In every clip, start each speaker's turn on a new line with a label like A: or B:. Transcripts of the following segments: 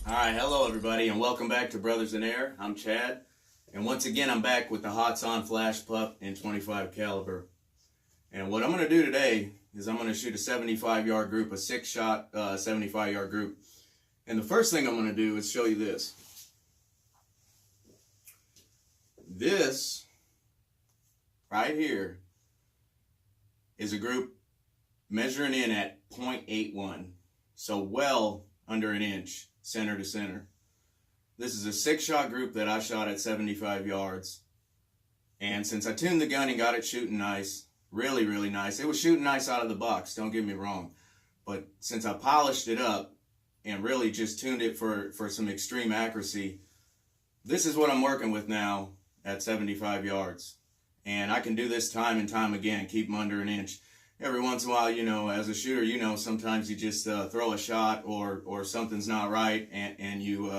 A: Alright, hello everybody and welcome back to Brothers in Air. I'm Chad, and once again I'm back with the HATSAN FLASHPUP in 25 caliber. And what I'm going to do today is I'm going to shoot a 75-yard group, a 6-shot 75-yard group. And the first thing I'm going to do is show you this. This right here is a group measuring in at 0.81, so well under an inch center to center. This is a 6-shot group that I shot at 75 yards, and since I tuned the gun and got it shooting nice, really nice, it was shooting nice out of the box, don't get me wrong, but since I polished it up and really just tuned it for some extreme accuracy, this is what I'm working with now at 75 yards. And I can do this time and time again, keep them under an inch. Every once in a while, you know, as a shooter, sometimes you just throw a shot or something's not right, and you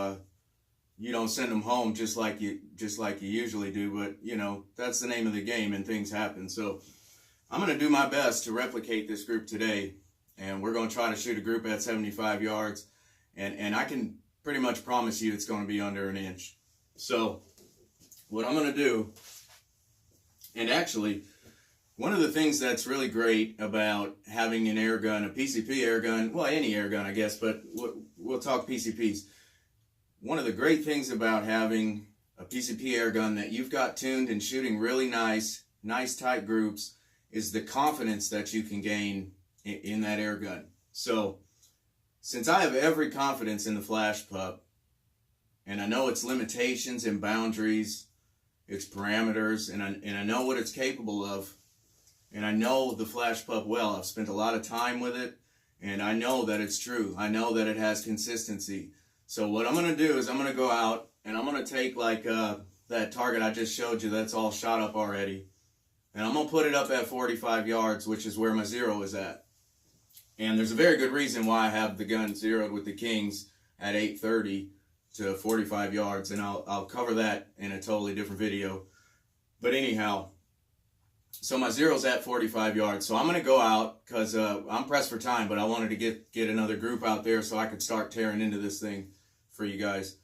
A: don't send them home just like you usually do. But that's the name of the game, and things happen. So I'm going to do my best to replicate this group today, and we're going to try to shoot a group at 75 yards, and I can pretty much promise you it's going to be under an inch. So what I'm going to do, and actually, one of the things that's really great about having an air gun, a PCP air gun, well, any air gun, I guess, but we'll talk PCPs. One of the great things about having a PCP air gun that you've got tuned and shooting really nice tight groups is the confidence that you can gain in that air gun. So, since I have every confidence in the FLASHPUP, and I know its limitations and boundaries, its parameters, and I know what it's capable of, and I know the FLASHPUP well. I've spent a lot of time with it, and I know that it's true. I know that it has consistency. So what I'm going to do is I'm going to go out, and I'm going to take like that target I just showed you that's all shot up already, and I'm going to put it up at 45 yards, which is where my zero is at. And there's a very good reason why I have the gun zeroed with the Kings at 830 to 45 yards, and I'll cover that in a totally different video. But anyhow, so my zero's at 45 yards. So I'm going to go out because I'm pressed for time, but I wanted to get another group out there so I could start tearing into this thing for you guys.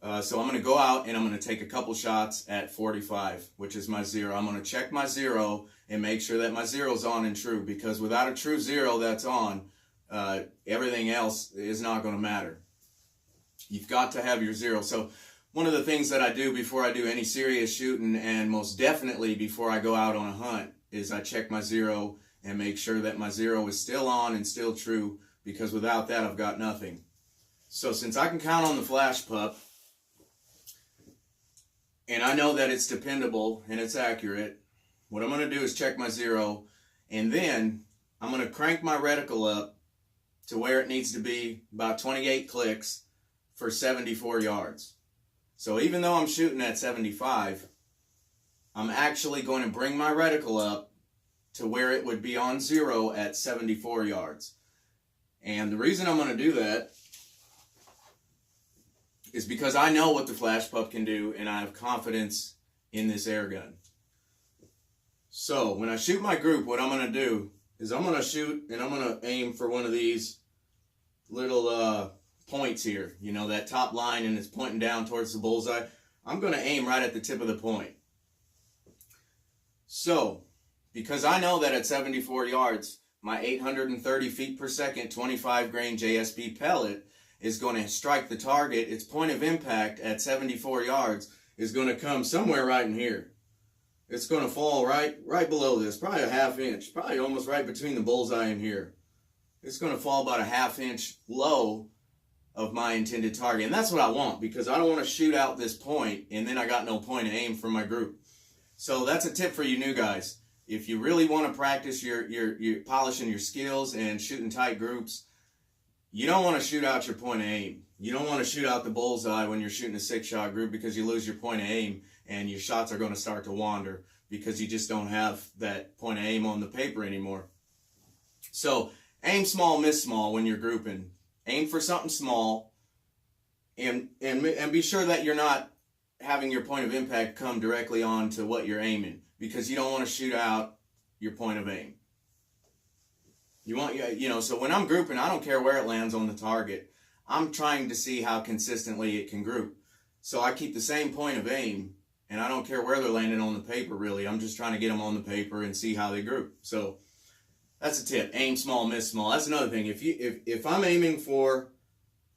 A: So I'm going to go out and I'm going to take a couple shots at 45, which is my zero. I'm going to check my zero and make sure that my zero's on and true, because without a true zero that's on, everything else is not going to matter. You've got to have your zero. So one of the things that I do before I do any serious shooting, and most definitely before I go out on a hunt, is I check my zero and make sure that my zero is still on and still true, because without that I've got nothing. So since I can count on the FLASHPUP, and I know that it's dependable and it's accurate, what I'm going to do is check my zero, and then I'm going to crank my reticle up to where it needs to be, about 28 clicks for 74 yards. So even though I'm shooting at 75, I'm actually going to bring my reticle up to where it would be on zero at 74 yards. And the reason I'm going to do that is because I know what the FLASHPUP can do, and I have confidence in this air gun. So when I shoot my group, what I'm going to do is I'm going to shoot, and I'm going to aim for one of these little points here, that top line, and it's pointing down towards the bullseye. I'm going to aim right at the tip of the point. So, because I know that at 74 yards, my 830 feet per second 25 grain JSB pellet is going to strike the target. Its point of impact at 74 yards is going to come somewhere right in here. It's going to fall right below this, probably a half inch, probably almost right between the bullseye and here. It's going to fall about a half inch low of my intended target, and that's what I want, because I don't want to shoot out this point and then I got no point of aim for my group. So that's a tip for you new guys. If you really want to practice your polishing your skills and shooting tight groups, you don't want to shoot out your point of aim. You don't want to shoot out the bullseye when you're shooting a 6-shot group, because you lose your point of aim and your shots are going to start to wander because you just don't have that point of aim on the paper anymore. So aim small, miss small when you're grouping. Aim for something small, and be sure that you're not having your point of impact come directly on to what you're aiming, because you don't want to shoot out your point of aim. You want, so when I'm grouping, I don't care where it lands on the target. I'm trying to see how consistently it can group. So I keep the same point of aim, and I don't care where they're landing on the paper, really. I'm just trying to get them on the paper and see how they group. So that's a tip. Aim small, miss small. That's another thing. If I'm aiming for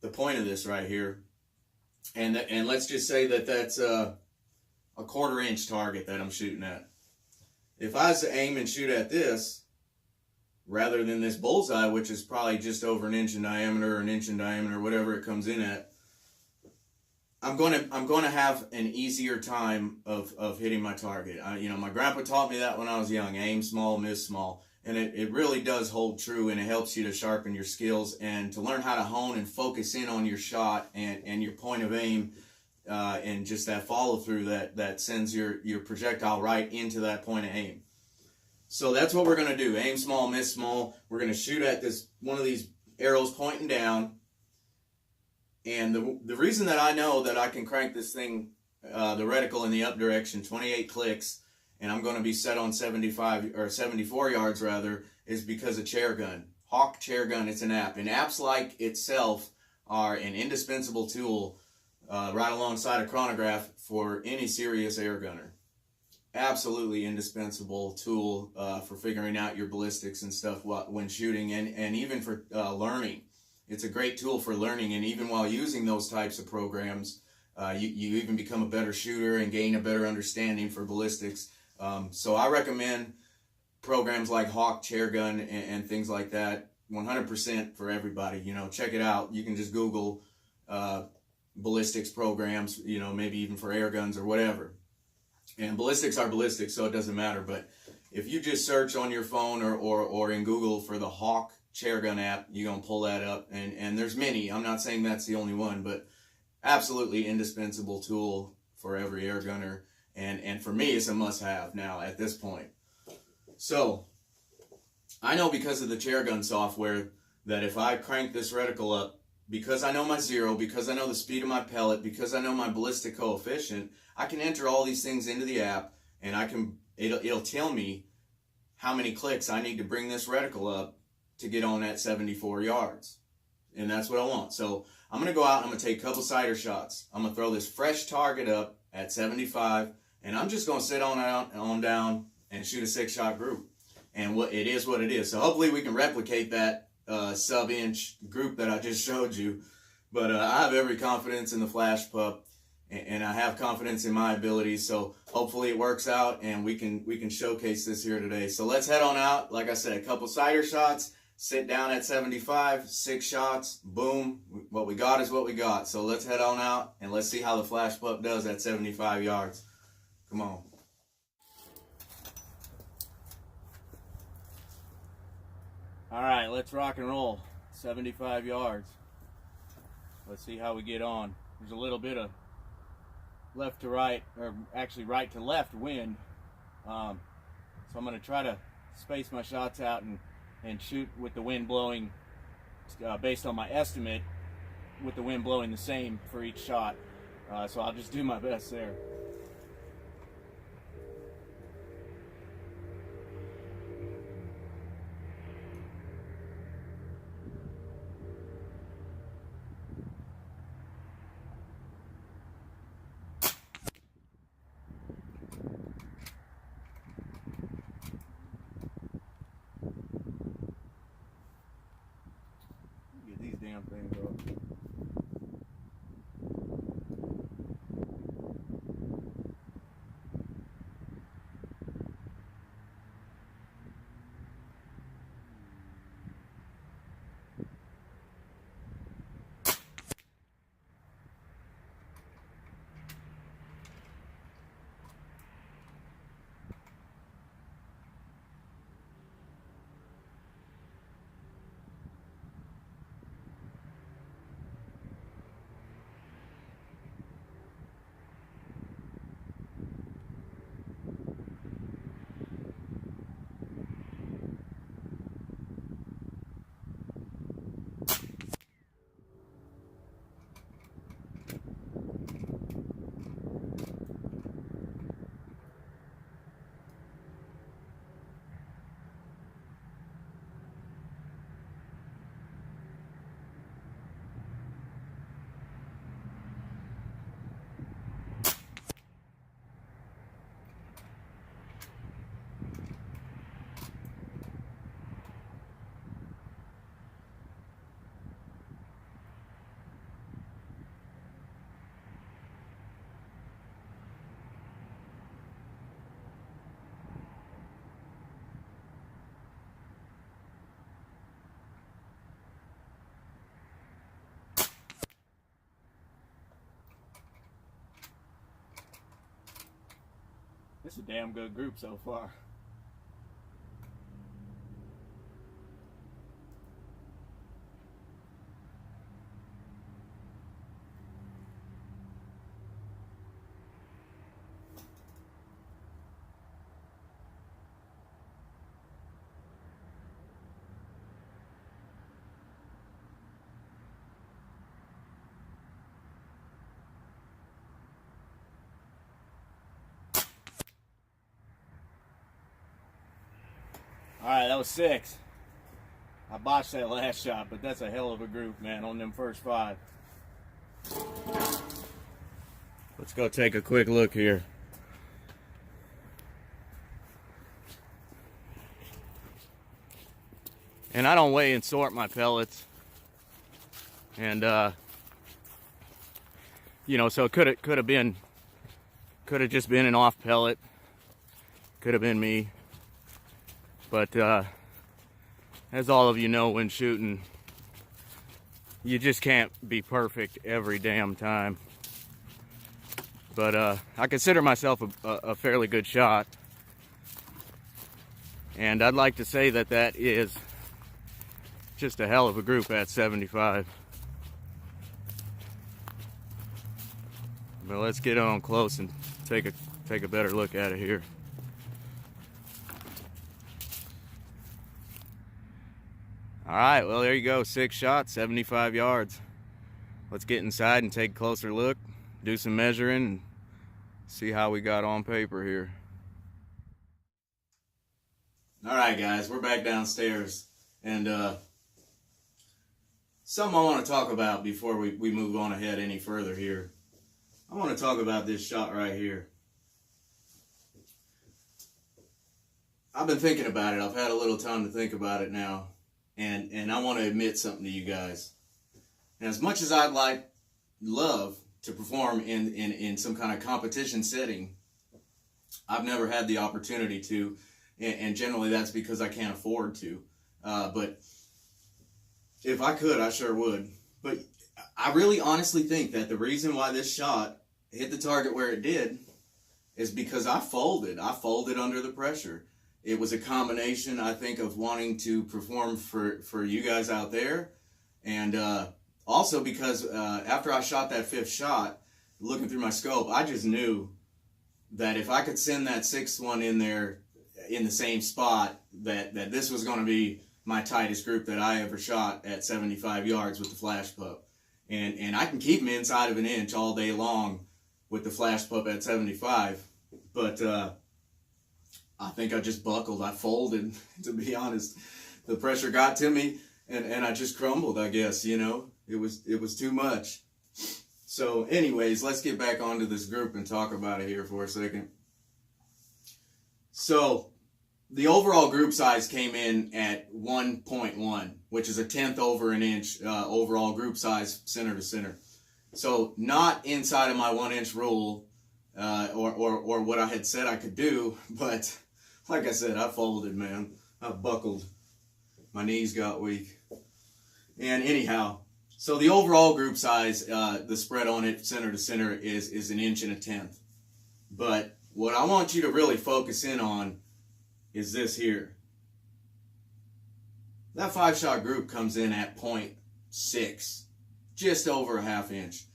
A: the point of this right here, and let's just say that that's a 1/4 inch target that I'm shooting at. If I was to aim and shoot at this, rather than this bullseye, which is probably just over 1 inch in diameter, or 1 inch in diameter, whatever it comes in at, I'm going to have an easier time of hitting my target. My grandpa taught me that when I was young: aim small, miss small. And it really does hold true, and it helps you to sharpen your skills and to learn how to hone and focus in on your shot and your point of aim, and just that follow through that sends your projectile right into that point of aim. So that's what we're going to do. Aim small, miss small. We're going to shoot at this one of these arrows pointing down. And the reason that I know that I can crank this thing, the reticle in the up direction, 28 clicks, and I'm going to be set on 75 or 74 yards rather, is because of chair gun. Hawk chair gun, it's an app. And apps like itself are an indispensable tool right alongside a chronograph for any serious air gunner. Absolutely indispensable tool for figuring out your ballistics and stuff when shooting, and even for learning. It's a great tool for learning, and even while using those types of programs, you even become a better shooter and gain a better understanding for ballistics. So I recommend programs like Hawk Chair Gun and things like that 100% for everybody. Check it out. You can just Google ballistics programs, maybe even for air guns or whatever. And ballistics are ballistics, so it doesn't matter. But if you just search on your phone or in Google for the Hawk Chair Gun app, you're going to pull that up. And there's many. I'm not saying that's the only one, but absolutely indispensable tool for every air gunner. And for me, it's a must-have now at this point. So I know because of the chair gun software that if I crank this reticle up, because I know my zero, because I know the speed of my pellet, because I know my ballistic coefficient, I can enter all these things into the app, and it'll tell me how many clicks I need to bring this reticle up to get on that 74 yards. And that's what I want. So I'm going to go out and I'm going to take a couple cider shots. I'm going to throw this fresh target up at 75, and I'm just going to sit on down and shoot a 6-shot group. And it is what it is. So hopefully we can replicate that sub-inch group that I just showed you. But I have every confidence in the Flash Pup, and I have confidence in my abilities. So hopefully it works out, and we can showcase this here today. So let's head on out. Like I said, a couple cider shots, sit down at 75, 6 shots, boom. What we got is what we got. So let's head on out, and let's see how the Flash Pup does at 75 yards. Come on. All right, let's rock and roll. 75 yards. Let's see how we get on. There's a little bit of left to right, or actually right to left wind. So I'm going to try to space my shots out and shoot with the wind blowing, based on my estimate, with the wind blowing the same for each shot. So I'll just do my best there. Damn thing, bro. This is a damn good group so far. Alright, that was 6. I botched that last shot, but that's a hell of a group, man, on them first 5. Let's go take a quick look here. And I don't weigh and sort my pellets. And you know, so it could have just been an off pellet. Could have been me. But as all of you know, when shooting, you just can't be perfect every damn time. But I consider myself a fairly good shot. And I'd like to say that that is just a hell of a group at 75. But let's get on close and take a better look at it here. All right, well, there you go. 6 shots, 75 yards. Let's get inside and take a closer look, do some measuring, and see how we got on paper here. All right, guys, we're back downstairs. And something I want to talk about before we move on ahead any further here. I want to talk about this shot right here. I've been thinking about it. I've had a little time to think about it now. And I want to admit something to you guys. And as much as I'd love to perform in some kind of competition setting, I've never had the opportunity to, and generally that's because I can't afford to. But if I could, I sure would. But I really honestly think that the reason why this shot hit the target where it did is because I folded. I folded under the pressure. It was a combination, I think, of wanting to perform for you guys out there. And also because after I shot that 5th shot, looking through my scope, I just knew that if I could send that 6th one in there in the same spot, that this was going to be my tightest group that I ever shot at 75 yards with the flash pup. And I can keep them inside of an inch all day long with the flash pup at 75. But I think I just buckled. I folded, to be honest. The pressure got to me, and I just crumbled, I guess, you know. It was too much. So anyways, let's get back onto this group and talk about it here for a second. So the overall group size came in at 1.1, which is a 1/10 over an inch overall group size center to center. So not inside of my 1 inch rule or what I had said I could do, but like I said, I folded, man. I buckled. My knees got weak. And anyhow, so the overall group size, the spread on it, center to center, is 1 inch and a 1/10. But what I want you to really focus in on is this here. That 5-shot group comes in at 0.6, just over a 1/2 inch.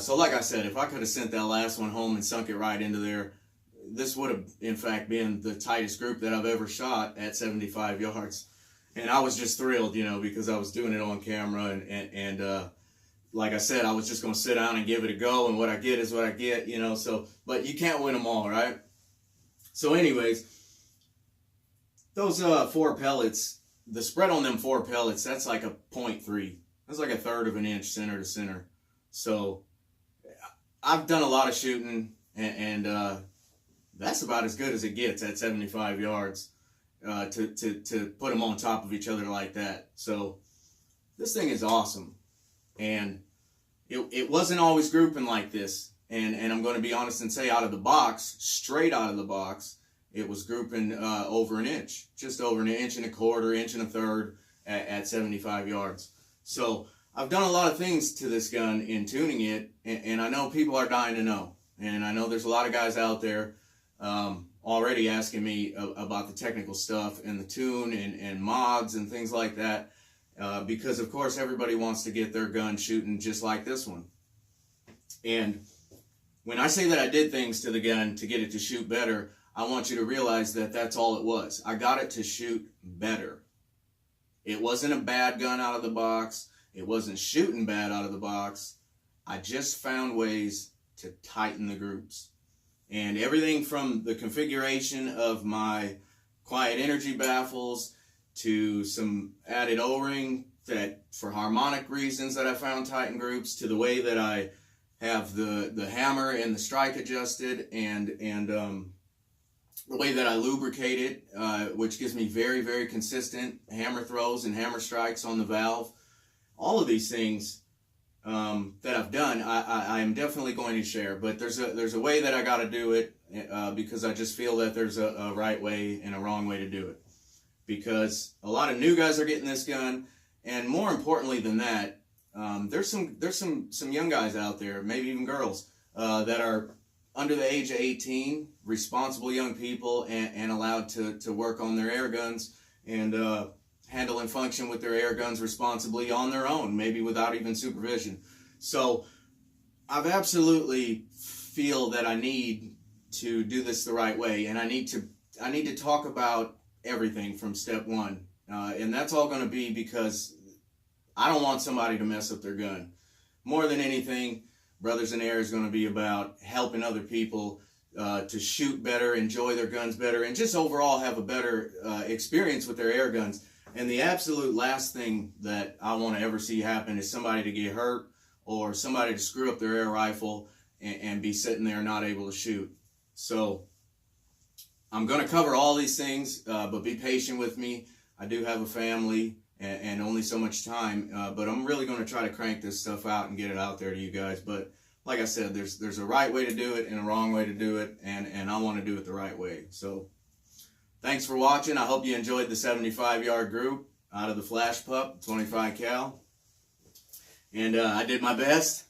A: So like I said, if I could have sent that last one home and sunk it right into there, this would have, in fact, been the tightest group that I've ever shot at 75 yards. And I was just thrilled, you know, because I was doing it on camera. And like I said, I was just going to sit down and give it a go. And what I get is what I get, you know. So, but you can't win them all, right? So anyways, those 4 pellets, the spread on them 4 pellets, that's like a 0.3. That's like 1/3 of an inch center to center. So I've done a lot of shooting, and that's about as good as it gets at 75 yards to put them on top of each other like that. So this thing is awesome. And it wasn't always grouping like this. And I'm going to be honest and say, out of the box, straight out of the box, it was grouping over an inch, just over 1.25 inches, 1.25 inches at 75 yards. So I've done a lot of things to this gun in tuning it, and I know people are dying to know. And I know there's a lot of guys out there already asking me about the technical stuff and the tune and mods and things like that, because of course everybody wants to get their gun shooting just like this one. And when I say that I did things to the gun to get it to shoot better, I want you to realize that that's all it was. I got it to shoot better. It wasn't a bad gun out of the box. It wasn't shooting bad out of the box. I just found ways to tighten the groups. And everything from the configuration of my quiet energy baffles to some added O-ring that for harmonic reasons that I found tighten groups, to the way that I have the hammer and the strike adjusted, and the way that I lubricate it, which gives me very, very consistent hammer throws and hammer strikes on the valve. All of these things that I've done, I am definitely going to share. But there's a way that I got to do it, because I just feel that there's a right way and a wrong way to do it. Because a lot of new guys are getting this gun, and more importantly than that, there's some young guys out there, maybe even girls, that are under the age of 18, responsible young people, and allowed to work on their air guns and handle and function with their air guns responsibly on their own, maybe without even supervision. So I've absolutely feel that I need to do this the right way, and I need to talk about everything from step one, and that's all going to be because I don't want somebody to mess up their gun. More than anything, Brothers in Air is going to be about helping other people to shoot better, enjoy their guns better, and just overall have a better experience with their air guns. And the absolute last thing that I want to ever see happen is somebody to get hurt or somebody to screw up their air rifle and be sitting there not able to shoot. So I'm going to cover all these things, but be patient with me. I do have a family and only so much time, but I'm really going to try to crank this stuff out and get it out there to you guys. But like I said, there's a right way to do it and a wrong way to do it, and I want to do it the right way. So thanks for watching. I hope you enjoyed the 75-yard group out of the Flash Pup 25 cal, and I did my best.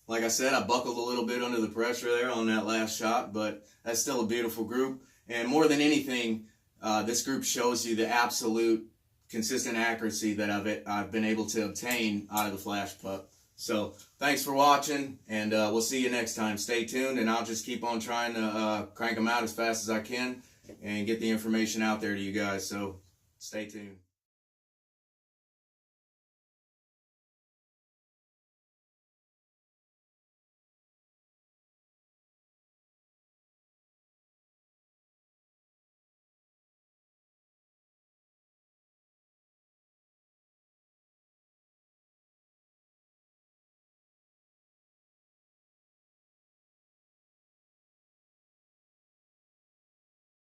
A: Like I said, I buckled a little bit under the pressure there on that last shot, but that's still a beautiful group. And more than anything, this group shows you the absolute consistent accuracy that I've been able to obtain out of the Flash Pup. So thanks for watching, and we'll see you next time. Stay tuned, and I'll just keep on trying to crank them out as fast as I can and get the information out there to you guys. So stay tuned.